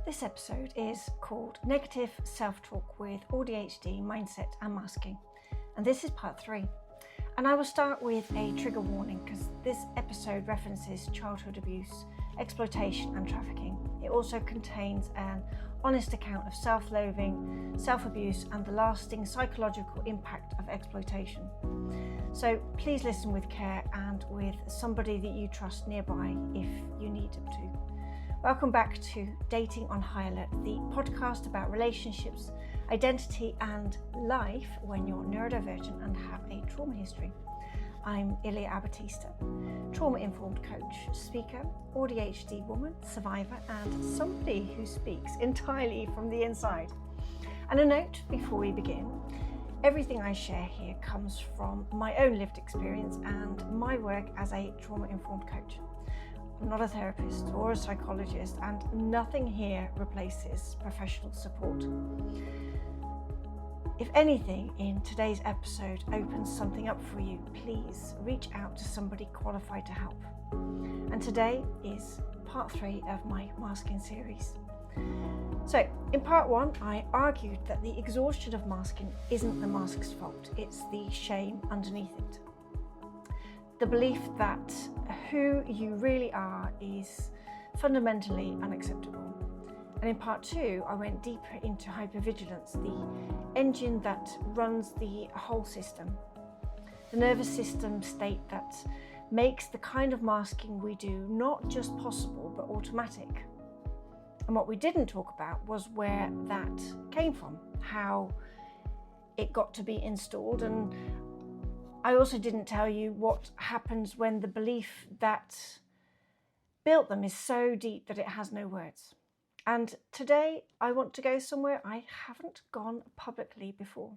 This episode is called Negative Self-Talk with AuDHD, Mindset and Masking, and this is part 3. And I will start with a trigger warning because this episode references childhood abuse, exploitation and trafficking. It also contains an honest account of self-loathing, self-abuse and the lasting psychological impact of exploitation. So please listen with care and with somebody that you trust nearby if you need them to. Welcome back to Dating on High Alert, the podcast about relationships, identity and life when you're neurodivergent and have a trauma history. I'm Ilja, trauma-informed coach, speaker, AuDHD woman, survivor and somebody who speaks entirely from the inside. And a note before we begin, everything I share here comes from my own lived experience and my work as a trauma-informed coach. I'm not a therapist or a psychologist, and nothing here replaces professional support. If anything in today's episode opens something up for you, please reach out to somebody qualified to help. And today is part 3 of my masking series. So in part 1, I argued that the exhaustion of masking isn't the mask's fault, it's the shame underneath it. The belief that who you really are is fundamentally unacceptable. And in part 2, I went deeper into hypervigilance, the engine that runs the whole system. The nervous system state that makes the kind of masking we do not just possible, but automatic. And what we didn't talk about was where that came from, how it got to be installed, and I also didn't tell you what happens when the belief that built them is so deep that it has no words. And today I want to go somewhere I haven't gone publicly before.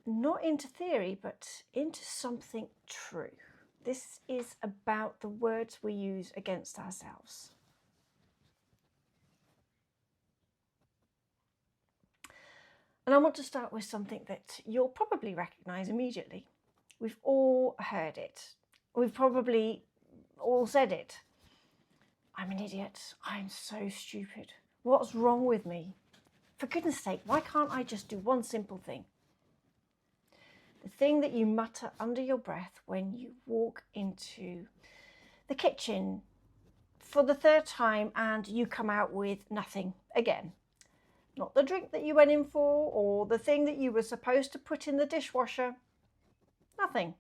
Not into theory, but into something true. This is about the words we use against ourselves. And I want to start with something that you'll probably recognise immediately. We've all heard it. We've probably all said it. I'm an idiot. I'm so stupid. What's wrong with me? For goodness sake, why can't I just do one simple thing? The thing that you mutter under your breath when you walk into the kitchen for the 3rd time and you come out with nothing again. Not the drink that you went in for or the thing that you were supposed to put in the dishwasher. Nothing.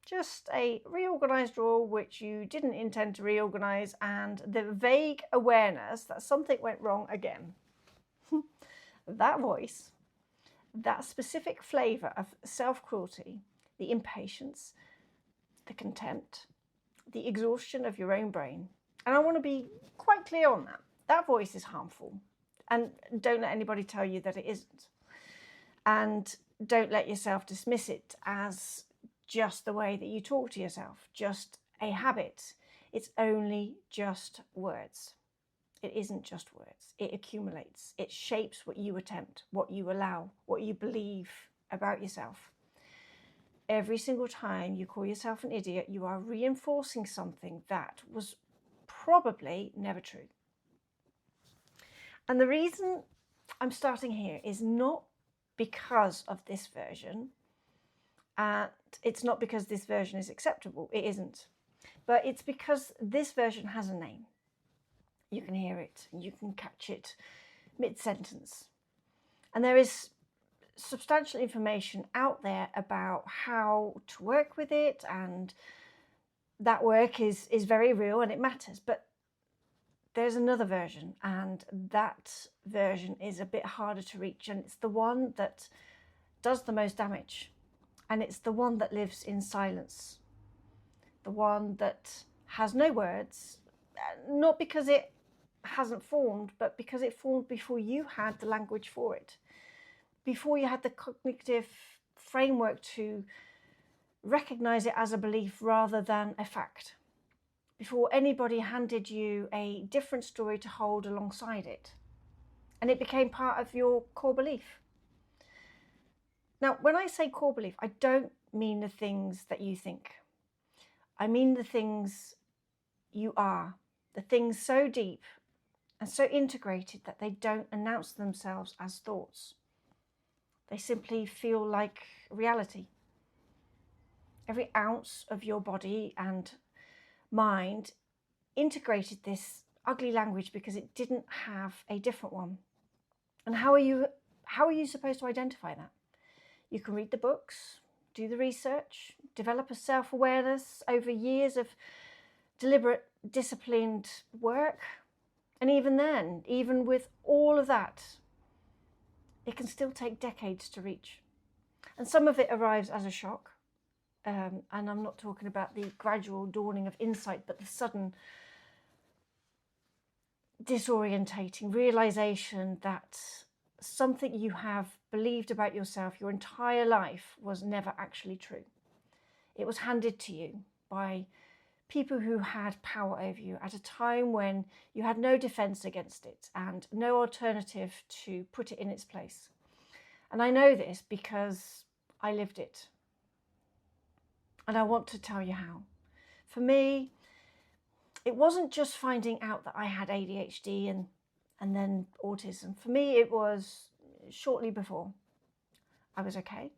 Just a reorganised drawer which you didn't intend to reorganise and the vague awareness that something went wrong again. That voice, that specific flavour of self-cruelty, the impatience, the contempt, the exhaustion of your own brain. And I want to be quite clear on that. That voice is harmful. And don't let anybody tell you that it isn't. And don't let yourself dismiss it as just the way that you talk to yourself, just a habit. It's only just words. It isn't just words. It accumulates. It shapes what you attempt, what you allow, what you believe about yourself. Every single time you call yourself an idiot, you are reinforcing something that was probably never true. And the reason I'm starting here is not because of this version, and it's not because this version is acceptable, it isn't, but it's because this version has a name. You can hear it, you can catch it mid-sentence. And there is substantial information out there about how to work with it, and that work is very real and it matters, but there's another version, and that version is a bit harder to reach, and it's the one that does the most damage, and it's the one that lives in silence, the one that has no words, not because it hasn't formed, but because it formed before you had the language for it, before you had the cognitive framework to recognize it as a belief rather than a fact, before anybody handed you a different story to hold alongside it. And it became part of your core belief. Now, when I say core belief, I don't mean the things that you think. I mean the things you are, the things so deep and so integrated that they don't announce themselves as thoughts. They simply feel like reality. Every ounce of your body and mind integrated this ugly language because it didn't have a different one. And how are you supposed to identify that? You can read the books, do the research, develop a self-awareness over years of deliberate, disciplined work. And even then, even with all of that, it can still take decades to reach. And some of it arrives as a shock. And I'm not talking about the gradual dawning of insight, but the sudden disorientating realization that something you have believed about yourself your entire life was never actually true. It was handed to you by people who had power over you at a time when you had no defense against it and no alternative to put it in its place. And I know this because I lived it. And I want to tell you how. For me, it wasn't just finding out that I had ADHD and then autism. For me, it was shortly before. I was okay.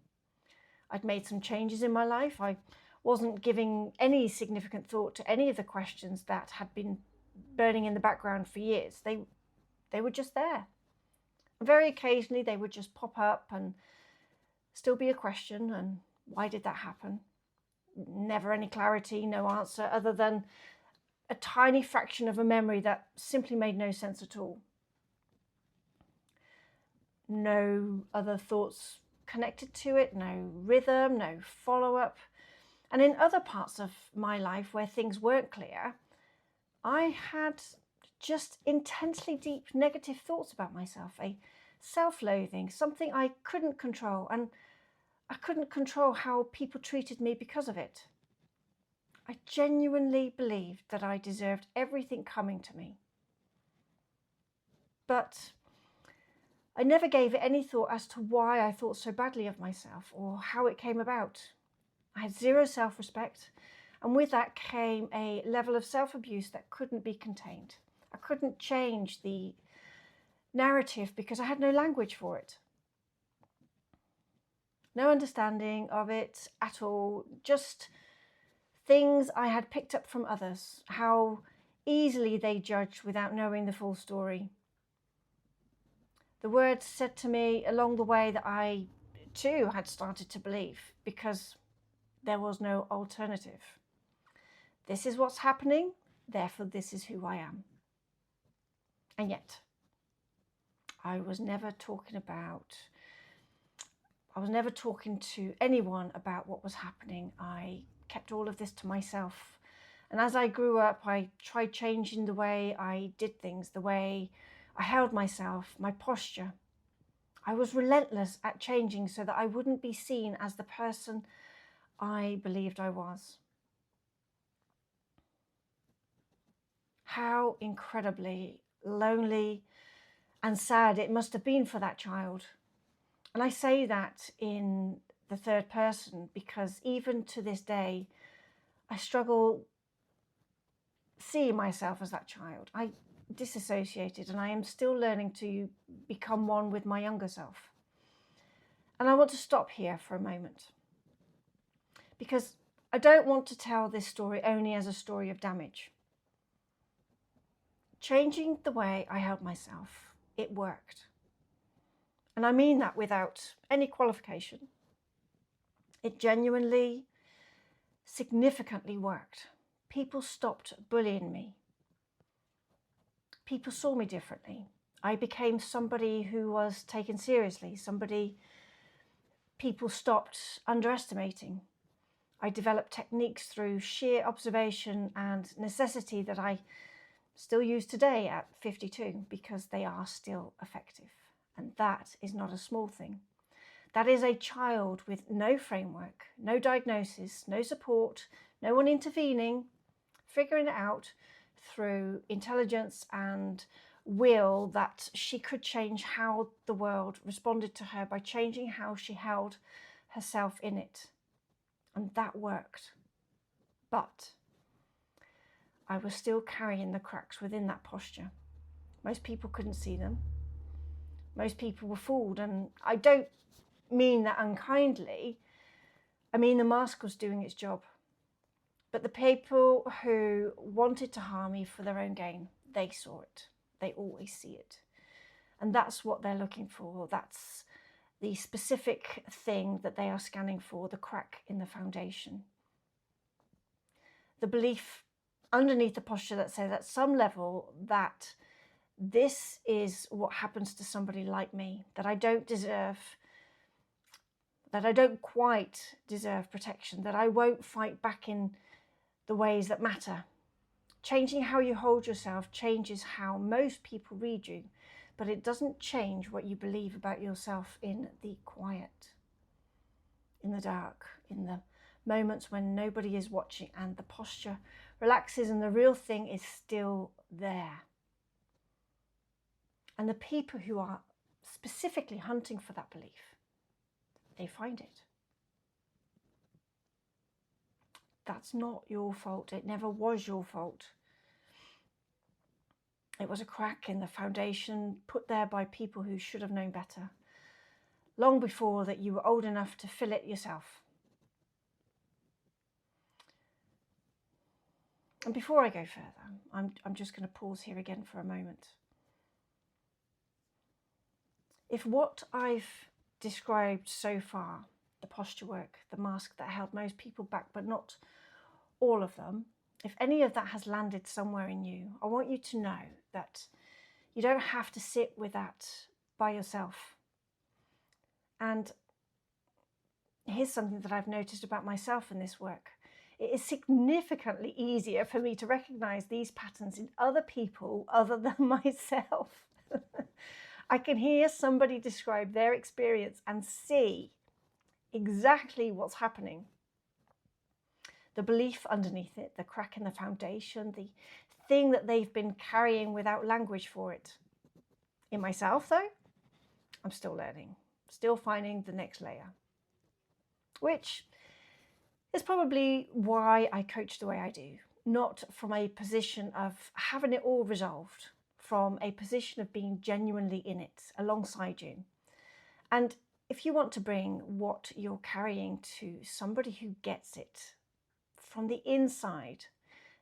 I'd made some changes in my life. I wasn't giving any significant thought to any of the questions that had been burning in the background for years. They were just there. Very occasionally, they would just pop up and still be a question. And why did that happen? Never any clarity, no answer, other than a tiny fraction of a memory that simply made no sense at all. No other thoughts connected to it, no rhythm, no follow-up. And in other parts of my life where things weren't clear, I had just intensely deep negative thoughts about myself, a self-loathing, something I couldn't control, and I couldn't control how people treated me because of it. I genuinely believed that I deserved everything coming to me. But I never gave it any thought as to why I thought so badly of myself or how it came about. I had zero self-respect, and with that came a level of self-abuse that couldn't be contained. I couldn't change the narrative because I had no language for it. No understanding of it at all, just things I had picked up from others, how easily they judged without knowing the full story. The words said to me along the way that I too had started to believe because there was no alternative. This is what's happening, therefore this is who I am. And yet, I was never talking to anyone about what was happening. I kept all of this to myself. And as I grew up, I tried changing the way I did things, the way I held myself, my posture. I was relentless at changing so that I wouldn't be seen as the person I believed I was. How incredibly lonely and sad it must have been for that child. And I say that in the third person because even to this day, I struggle seeing myself as that child. I disassociated and I am still learning to become one with my younger self. And I want to stop here for a moment because I don't want to tell this story only as a story of damage. Changing the way I held myself, it worked. And I mean that without any qualification. It genuinely, significantly worked. People stopped bullying me. People saw me differently. I became somebody who was taken seriously, somebody people stopped underestimating. I developed techniques through sheer observation and necessity that I still use today at 52 because they are still effective. And that is not a small thing. That is a child with no framework, no diagnosis, no support, no one intervening, figuring it out through intelligence and will that she could change how the world responded to her by changing how she held herself in it. And that worked. But I was still carrying the cracks within that posture. Most people couldn't see them. Most people were fooled, and I don't mean that unkindly. I mean the mask was doing its job. But the people who wanted to harm me for their own gain, they saw it. They always see it. And that's what they're looking for. That's the specific thing that they are scanning for, the crack in the foundation. The belief underneath the posture that says at some level that this is what happens to somebody like me, that I don't deserve, that I don't quite deserve protection, that I won't fight back in the ways that matter. Changing how you hold yourself changes how most people read you, but it doesn't change what you believe about yourself in the quiet, in the dark, in the moments when nobody is watching and the posture relaxes and the real thing is still there. And the people who are specifically hunting for that belief, they find it. That's not your fault. It never was your fault. It was a crack in the foundation put there by people who should have known better, long before that you were old enough to fill it yourself. And before I go further, I'm just going to pause here again for a moment. If what I've described so far, the posture work, the mask that held most people back, but not all of them, if any of that has landed somewhere in you, I want you to know that you don't have to sit with that by yourself. And here's something that I've noticed about myself in this work. It is significantly easier for me to recognize these patterns in other people other than myself. I can hear somebody describe their experience and see exactly what's happening. The belief underneath it, the crack in the foundation, the thing that they've been carrying without language for it. In myself, though, I'm still learning, still finding the next layer, which is probably why I coach the way I do, not from a position of having it all resolved, from a position of being genuinely in it alongside you. And if you want to bring what you're carrying to somebody who gets it from the inside,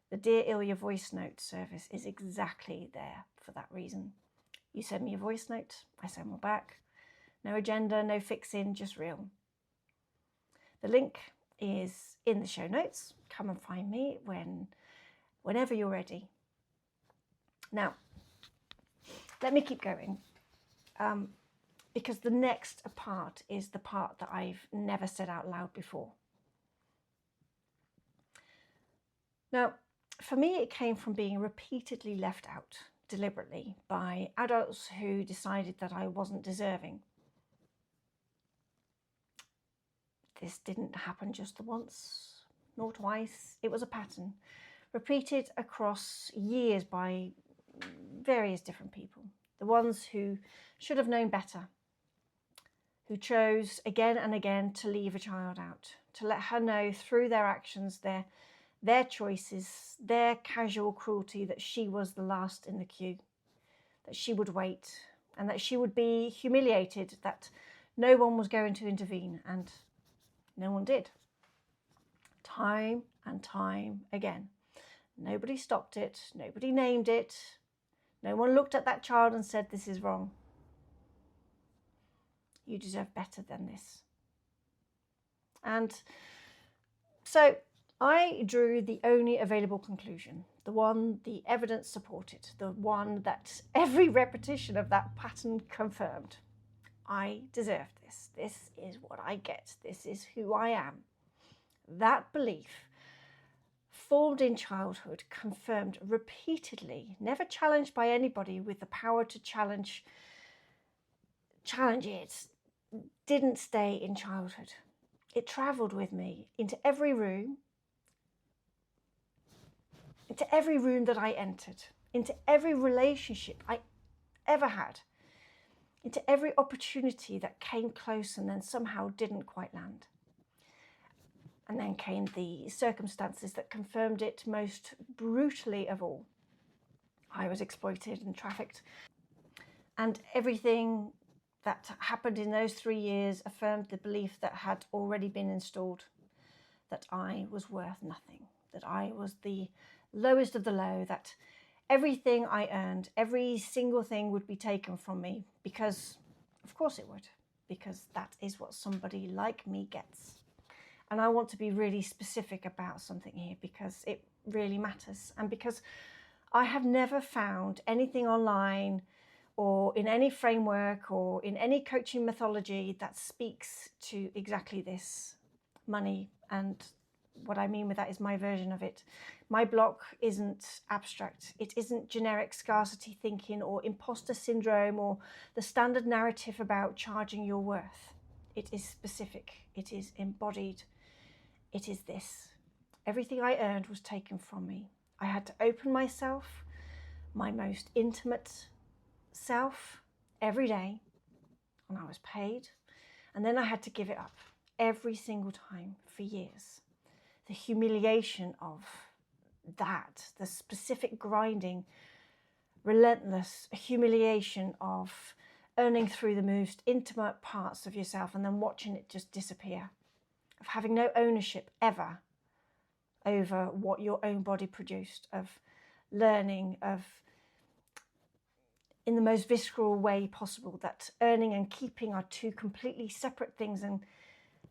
the Dear Ilja voice note service is exactly there for that reason. You send me a voice note, I send one back. No agenda, no fixing, just real. The link is in the show notes. Come and find me whenever you're ready. Now, let me keep going, because the next part is the part that I've never said out loud before. Now, for me, it came from being repeatedly left out deliberately by adults who decided that I wasn't deserving. This didn't happen just the once, nor twice. It was a pattern, repeated across years by various different people. The ones who should have known better, who chose again and again to leave a child out, to let her know through their actions, their choices, their casual cruelty, that she was the last in the queue, that she would wait, and that she would be humiliated, that no one was going to intervene, and no one did. Time and time again. Nobody stopped it, nobody named it, no one looked at that child and said, this is wrong. You deserve better than this. And so I drew the only available conclusion, the one the evidence supported, the one that every repetition of that pattern confirmed. I deserve this. This is what I get. This is who I am. That belief, formed in childhood, confirmed repeatedly, never challenged by anybody with the power to challenge it, didn't stay in childhood. It travelled with me into every room that I entered, into every relationship I ever had, into every opportunity that came close and then somehow didn't quite land. And then came the circumstances that confirmed it most brutally of all. I was exploited and trafficked. And everything that happened in those 3 years affirmed the belief that had already been installed, that I was worth nothing, that I was the lowest of the low, that everything I earned, every single thing would be taken from me, because of course it would, because that is what somebody like me gets. And I want to be really specific about something here because it really matters, and because I have never found anything online or in any framework or in any coaching methodology that speaks to exactly this: money. And what I mean with that is my version of it. My block isn't abstract. It isn't generic scarcity thinking or imposter syndrome or the standard narrative about charging your worth. It is specific. It is embodied. It is this: everything I earned was taken from me. I had to open myself, my most intimate self, every day, and I was paid. And then I had to give it up every single time for years. The humiliation of that, the specific grinding, relentless humiliation of earning through the most intimate parts of yourself and then watching it just disappear, of having no ownership ever over what your own body produced, of learning, of, in the most visceral way possible, that earning and keeping are two completely separate things, and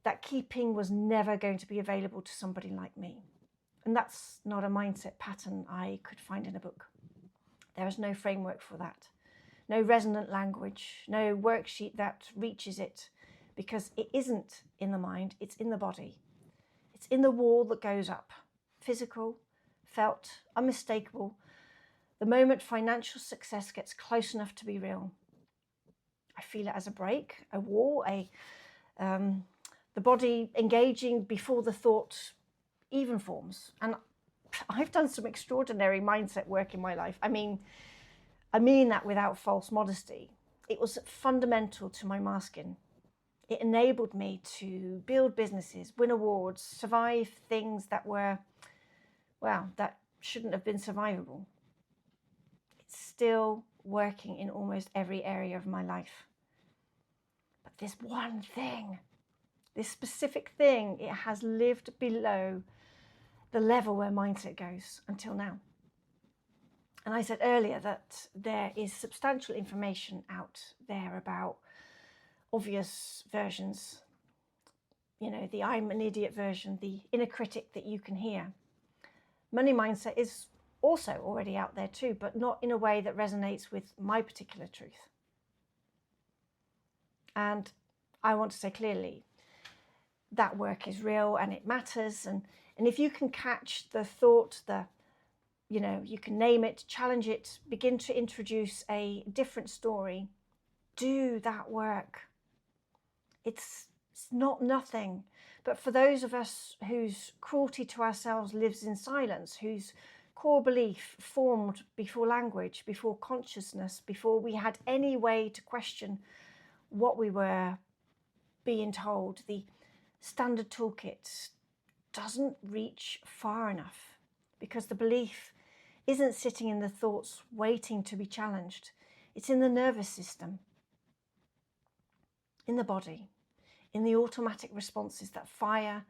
that keeping was never going to be available to somebody like me. And that's not a mindset pattern I could find in a book. There is no framework for that, no resonant language, no worksheet that reaches it, because it isn't in the mind, it's in the body. It's in the wall that goes up, physical, felt, unmistakable, the moment financial success gets close enough to be real. I feel it as a break, a wall, the body engaging before the thought even forms. And I've done some extraordinary mindset work in my life. I mean that without false modesty. It was fundamental to my masking. It enabled me to build businesses, win awards, survive things that were, well, that shouldn't have been survivable. It's still working in almost every area of my life. But this one thing, this specific thing, it has lived below the level where mindset goes until now. And I said earlier that there is substantial information out there about obvious versions, you know, the I'm an idiot version, the inner critic that you can hear. Money mindset is also already out there too, but not in a way that resonates with my particular truth. And I want to say clearly, that work is real and it matters. And if you can catch the thought, you can name it, challenge it, begin to introduce a different story, do that work. It's not nothing. But for those of us whose cruelty to ourselves lives in silence, whose core belief formed before language, before consciousness, before we had any way to question what we were being told, the standard toolkit doesn't reach far enough, because the belief isn't sitting in the thoughts waiting to be challenged. It's in the nervous system, in the body, in the automatic responses that fire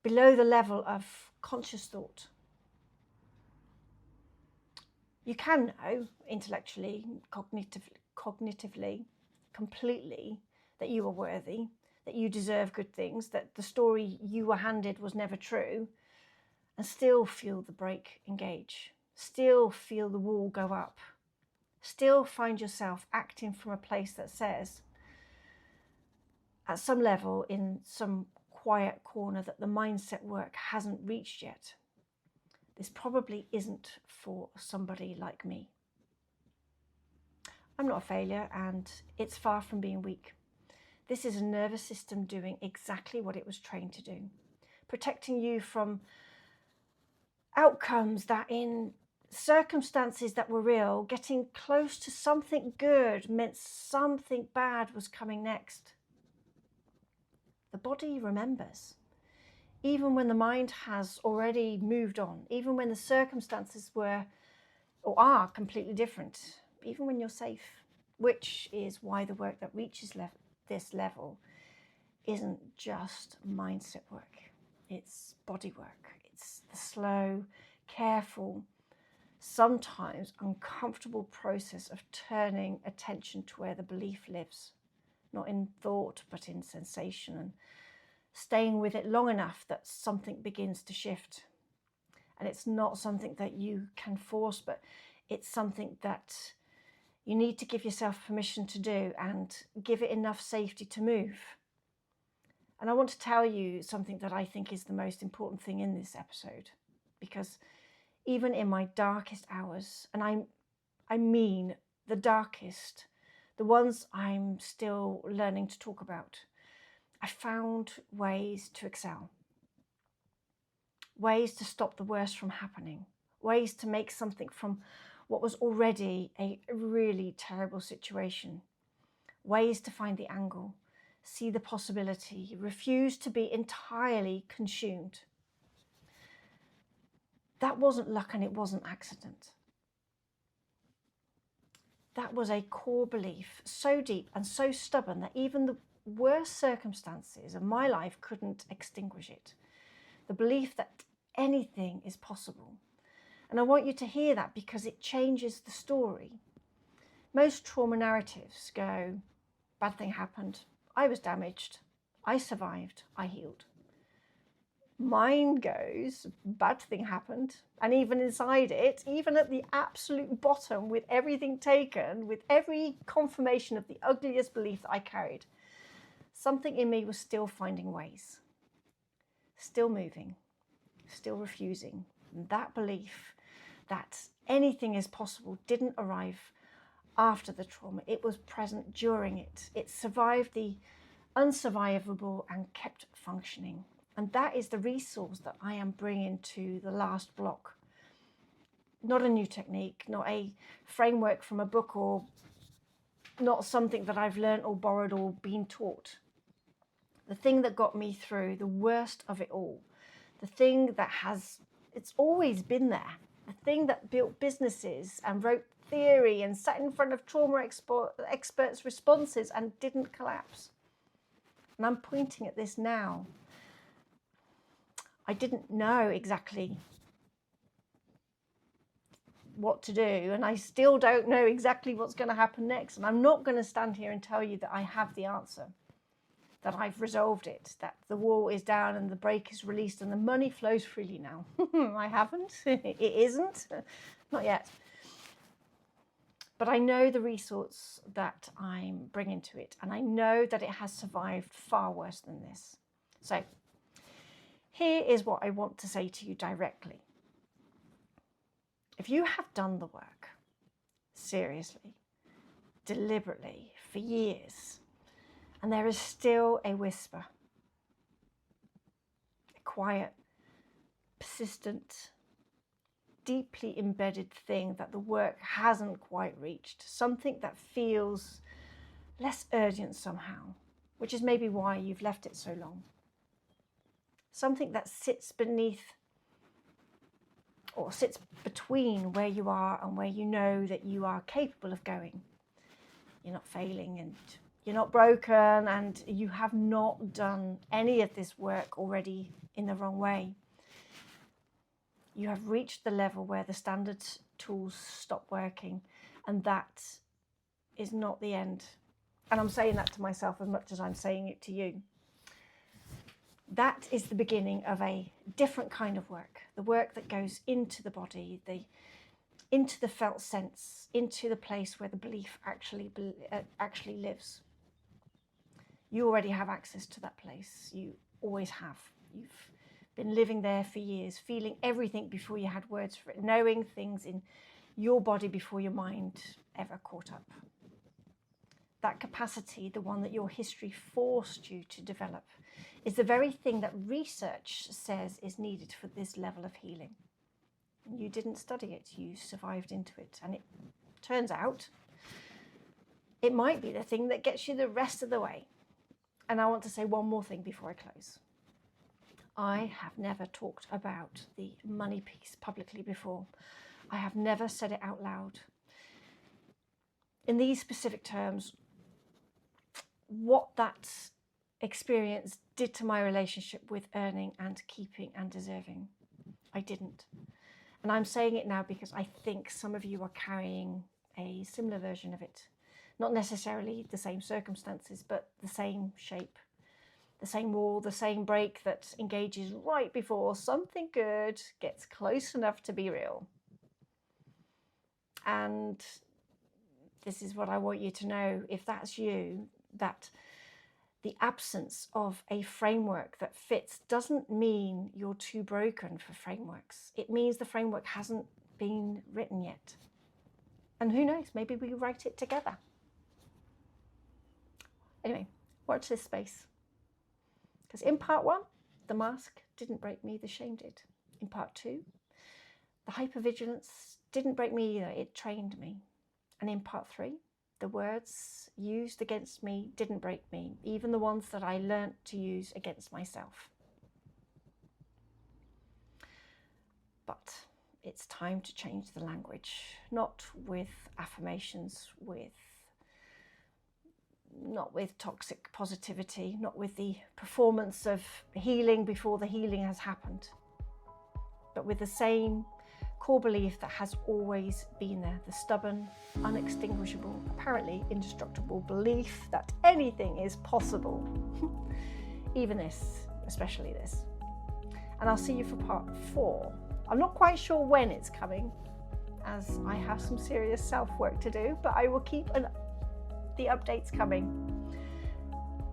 below the level of conscious thought. You can know intellectually, cognitively, completely that you are worthy, that you deserve good things, that the story you were handed was never true, and still feel the brake engage, still feel the wall go up, still find yourself acting from a place that says, at some level, in some quiet corner, that the mindset work hasn't reached yet. This probably isn't for somebody like me. I'm not a failure, and it's far from being weak. This is a nervous system doing exactly what it was trained to do, protecting you from outcomes that, in circumstances that were real, getting close to something good meant something bad was coming next. The body remembers. Even when the mind has already moved on, even when the circumstances were or are completely different, even when you're safe, which is why the work that reaches this level isn't just mindset work. It's body work. It's the slow, careful, sometimes uncomfortable process of turning attention to where the belief lives, not in thought, but in sensation, and staying with it long enough that something begins to shift. And it's not something that you can force, but it's something that you need to give yourself permission to do and give it enough safety to move. And I want to tell you something that I think is the most important thing in this episode, because even in my darkest hours, and I mean the darkest, the ones I'm still learning to talk about, I found ways to excel, ways to stop the worst from happening, ways to make something from what was already a really terrible situation, ways to find the angle, see the possibility, refuse to be entirely consumed. That wasn't luck and it wasn't accident. That was a core belief, so deep and so stubborn that even the worst circumstances of my life couldn't extinguish it. The belief that anything is possible. And I want you to hear that because it changes the story. Most trauma narratives go, bad thing happened, I was damaged, I survived, I healed. Mine goes, bad thing happened, and even inside it, even at the absolute bottom, with everything taken, with every confirmation of the ugliest belief that I carried, something in me was still finding ways, still moving, still refusing. And that belief that anything is possible didn't arrive after the trauma. It was present during it. It survived the unsurvivable and kept functioning. And that is the resource that I am bringing to the last block. Not a new technique, not a framework from a book, or not something that I've learned or borrowed or been taught. The thing that got me through the worst of it all, the thing that it's always been there, the thing that built businesses and wrote theory and sat in front of trauma experts' responses and didn't collapse. And I'm pointing at this now. I didn't know exactly what to do, and I still don't know exactly what's going to happen next. And I'm not going to stand here and tell you that I have the answer, that I've resolved it, that the wall is down and the brake is released and the money flows freely now. I haven't. It isn't. Not yet. But I know the resource that I'm bringing to it, and I know that it has survived far worse than this. So here is what I want to say to you directly. If you have done the work seriously, deliberately, for years, and there is still a whisper, a quiet, persistent, deeply embedded thing that the work hasn't quite reached, something that feels less urgent somehow, which is maybe why you've left it so long. Something that sits beneath or sits between where you are and where you know that you are capable of going. You're not failing and you're not broken and you have not done any of this work already in the wrong way. You have reached the level where the standard tools stop working, and that is not the end. And I'm saying that to myself as much as I'm saying it to you. That is the beginning of a different kind of work, the work that goes into the body, into the felt sense, into the place where the belief actually lives. You already have access to that place. You always have. You've been living there for years, feeling everything before you had words for it, knowing things in your body before your mind ever caught up. That capacity, the one that your history forced you to develop, is the very thing that research says is needed for this level of healing. You didn't study it, you survived into it. And it turns out it might be the thing that gets you the rest of the way. And I want to say one more thing before I close. I have never talked about the money piece publicly before. I have never said it out loud. In these specific terms, what that experience did to my relationship with earning and keeping and deserving, I didn't. And I'm saying it now because I think some of you are carrying a similar version of it. Not necessarily the same circumstances, but the same shape, the same wall, the same break that engages right before something good gets close enough to be real. And this is what I want you to know, if that's you, that the absence of a framework that fits doesn't mean you're too broken for frameworks. It means the framework hasn't been written yet. And who knows, maybe we write it together. Anyway, watch this space. Because in part 1, the mask didn't break me, the shame did. In part 2, the hypervigilance didn't break me either, it trained me. And in part 3, the words used against me didn't break me, even the ones that I learnt to use against myself. But it's time to change the language, not with affirmations, not with toxic positivity, not with the performance of healing before the healing has happened, but with the same core belief that has always been there, the stubborn, unextinguishable, apparently indestructible belief that anything is possible. Even this, especially this. And I'll see you for part 4. I'm not quite sure when it's coming, as I have some serious self-work to do, but I will keep the updates coming.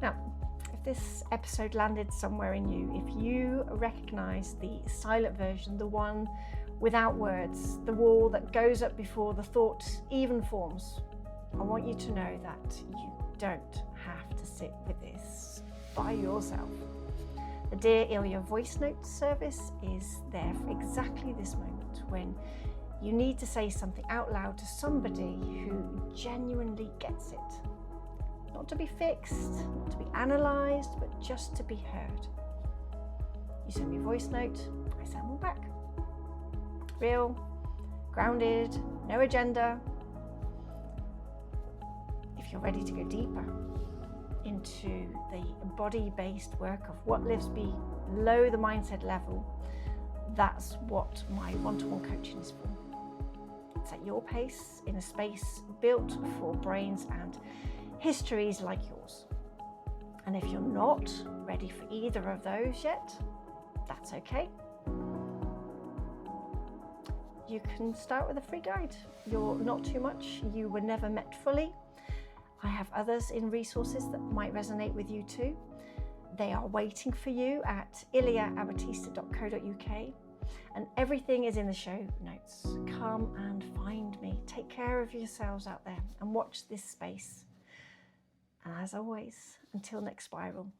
Now, if this episode landed somewhere in you, if you recognize the silent version, the one without words, the wall that goes up before the thought even forms, I want you to know that you don't have to sit with this by yourself. The Dear Ilja voice note service is there for exactly this moment, when you need to say something out loud to somebody who genuinely gets it. Not to be fixed, not to be analysed, but just to be heard. You send me a voice note, I send one back. Real, grounded, no agenda. If you're ready to go deeper into the body-based work of what lives below the mindset level, that's what my one-to-one coaching is for. It's at your pace, in a space built for brains and histories like yours. And if you're not ready for either of those yet, that's okay. You can start with a free guide. You're not too much, you were never met fully. I have others in resources that might resonate with you too. They are waiting for you at ilja@batista.co.uk, and everything is in the show notes. Come and find me. Take care of yourselves out there and watch this space. And as always, until next spiral.